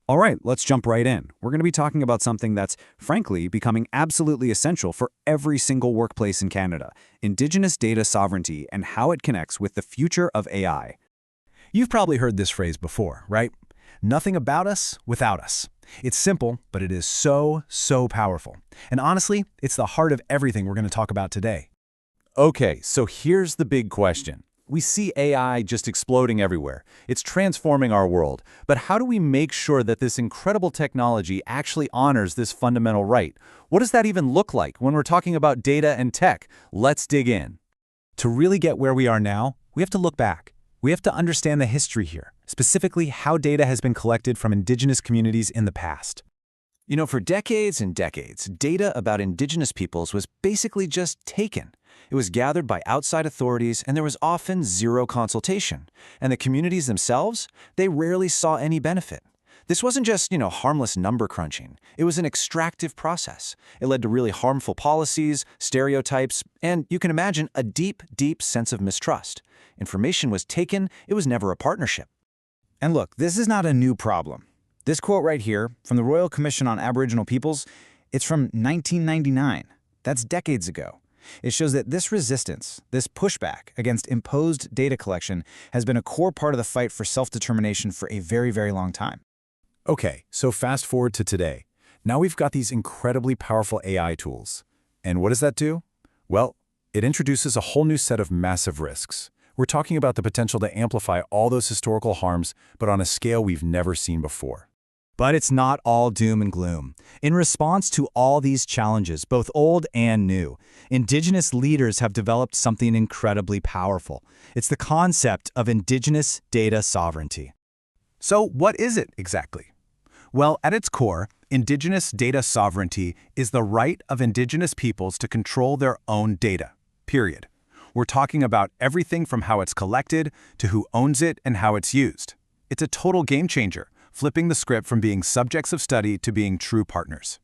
All right, let's jump right in. We're going to be talking about something that's, frankly, becoming absolutely essential for every single workplace in Canada: Indigenous data sovereignty and how it connects with the future of AI. You've probably heard this phrase before, right? Nothing about us without us. It's simple, but it is so powerful. And honestly, it's the heart of everything we're going to talk about today. Okay, so here's the big question. We see AI just exploding everywhere. It's transforming our world. But how do we make sure that this incredible technology actually honors this fundamental right? What does that even look like when we're talking about data and tech? Let's dig in. To really get where we are now, we have to look back. We have to understand the history here, specifically how data has been collected from Indigenous communities in the past. You know, for decades and decades, data about Indigenous peoples was basically just taken. It was gathered by outside authorities, and there was often zero consultation. And the communities themselves, they rarely saw any benefit. This wasn't just, harmless number crunching. It was an extractive process. It led to really harmful policies, stereotypes, and you can imagine a deep sense of mistrust. Information was taken, it was never a partnership. And look, this is not a new problem. This quote right here, from the Royal Commission on Aboriginal Peoples, it's from 1999. That's decades ago. It shows that this resistance, this pushback against imposed data collection, has been a core part of the fight for self-determination for a very long time. Okay, so fast forward to today. Now we've got these incredibly powerful AI tools. And what does that do? Well, it introduces a whole new set of massive risks. We're talking about the potential to amplify all those historical harms, but on a scale we've never seen before. But it's not all doom and gloom. In response to all these challenges, both old and new, Indigenous leaders have developed something incredibly powerful. It's the concept of Indigenous data sovereignty. So what is it exactly? Well, at its core, Indigenous data sovereignty is the right of Indigenous peoples to control their own data, period. We're talking about everything from how it's collected to who owns it and how it's used. It's a total game changer, flipping the script from being subjects of study to being true partners.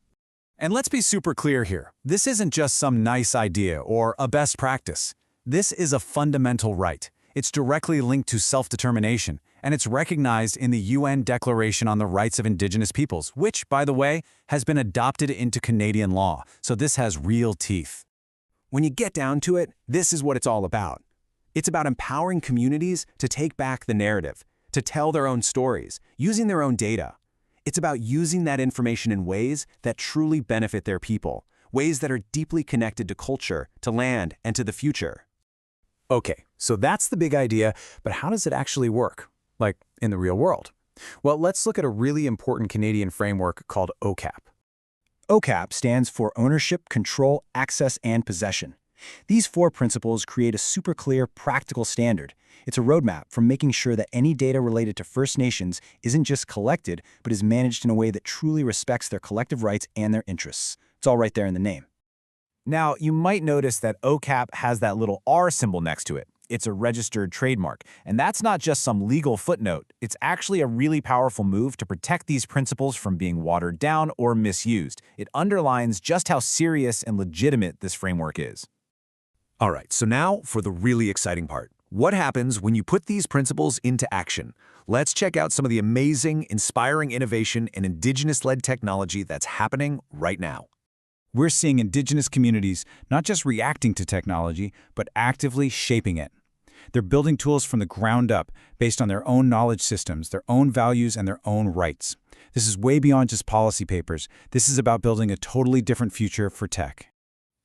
And let's be super clear here. This isn't just some nice idea or a best practice. This is a fundamental right. It's directly linked to self-determination, and it's recognized in the UN Declaration on the Rights of Indigenous Peoples, which, by the way, has been adopted into Canadian law, so this has real teeth. When you get down to it, this is what it's all about. It's about empowering communities to take back the narrative, to tell their own stories, using their own data. It's about using that information in ways that truly benefit their people, ways that are deeply connected to culture, to land, and to the future. Okay, so that's the big idea, but how does it actually work? Like, in the real world? Well, let's look at a really important Canadian framework called OCAP. OCAP stands for Ownership, Control, Access, and Possession. These 4 principles create a super clear, practical standard. It's a roadmap for making sure that any data related to First Nations isn't just collected, but is managed in a way that truly respects their collective rights and their interests. It's all right there in the name. Now, you might notice that OCAP has that little R symbol next to it. It's a registered trademark, and that's not just some legal footnote. It's actually a really powerful move to protect these principles from being watered down or misused. It underlines just how serious and legitimate this framework is. All right, so now for the really exciting part. What happens when you put these principles into action? Let's check out some of the amazing, inspiring innovation and Indigenous-led technology that's happening right now. We're seeing Indigenous communities not just reacting to technology, but actively shaping it. They're building tools from the ground up based on their own knowledge systems, their own values, and their own rights. This is way beyond just policy papers. This is about building a totally different future for tech.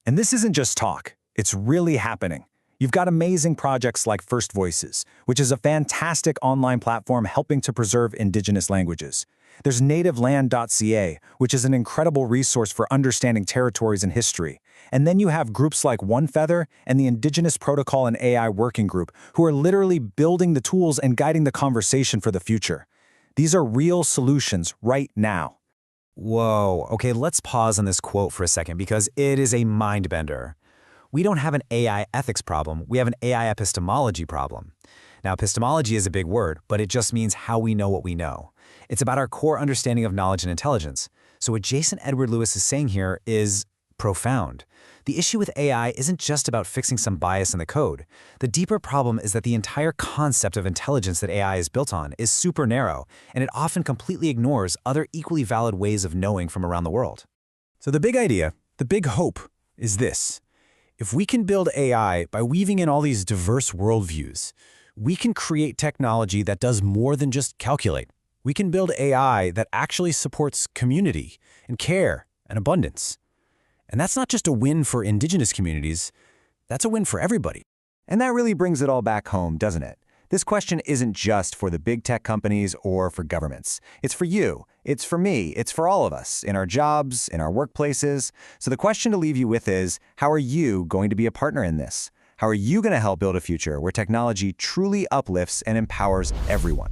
And this isn't just talk. It's really happening. You've got amazing projects like First Voices, which is a fantastic online platform helping to preserve Indigenous languages. There's nativeland.ca, which is an incredible resource for understanding territories and history. And then you have groups like One Feather and the Indigenous Protocol and AI Working Group, who are literally building the tools and guiding the conversation for the future. These are real solutions right now. Whoa, okay, let's pause on this quote for a second because it is a mind-bender. We don't have an AI ethics problem, we have an AI epistemology problem. Now, epistemology is a big word, but it just means how we know what we know. It's about our core understanding of knowledge and intelligence. So what Jason Edward Lewis is saying here is profound. The issue with AI isn't just about fixing some bias in the code. The deeper problem is that the entire concept of intelligence that AI is built on is super narrow, and it often completely ignores other equally valid ways of knowing from around the world. So the big idea, the big hope, is this. If we can build AI by weaving in all these diverse worldviews, we can create technology that does more than just calculate. We can build AI that actually supports community and care and abundance. And that's not just a win for indigenous communities, that's a win for everybody. And that really brings it all back home, doesn't it? This question isn't just for the big tech companies or for governments. It's for you, it's for me, it's for all of us, in our jobs, in our workplaces. So the question to leave you with is, how are you going to be a partner in this? How are you going to help build a future where technology truly uplifts and empowers everyone?